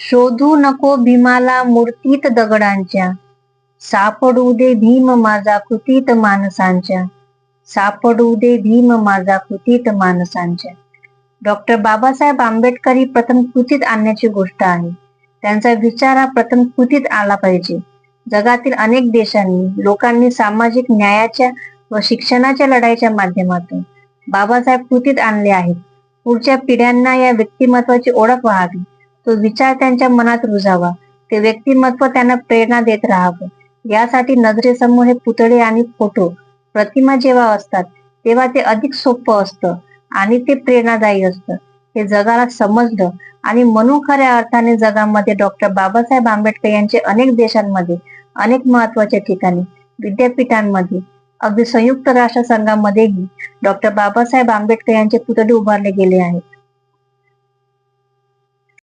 शोधू नको भीमाला मूर्तीत दगडांच्या, सापडू दे भीम माझा कृतीत माणसांच्या, सापडू दे भीम माझा कृतीत माणसांच्या. डॉक्टर बाबासाहेब आंबेडकर ही प्रथम कृतीत आणण्याची गोष्ट आहे. त्यांचा विचार हा प्रथम कृतीत आला पाहिजे. जगातील अनेक देशांनी लोकांनी सामाजिक न्यायाच्या व शिक्षणाच्या लढाईच्या माध्यमातून बाबासाहेब कृतीत आणले आहेत. पुढच्या पिढ्यांना या व्यक्तिमत्वाची ओळख व्हावी, तो विचार त्यांच्या मनात रुजावा, ते व्यक्तिमत्व त्यांना प्रेरणा देत राहावं. यासाठी नजरेसमोर हे पुतळे आणि फोटो प्रतिमा जेव्हा असतात तेव्हा ते अधिक सोपं असतं आणि ते प्रेरणादायी असतं. हे जगाला समजलं आणि म्हणून खऱ्या अर्थाने जगामध्ये डॉक्टर बाबासाहेब आंबेडकर यांचे अनेक देशांमध्ये, अनेक महत्वाच्या ठिकाणी, विद्यापीठांमध्ये, अगदी संयुक्त राष्ट्र संघामध्येही डॉक्टर बाबासाहेब आंबेडकर यांचे पुतळे उभारले गेले आहेत.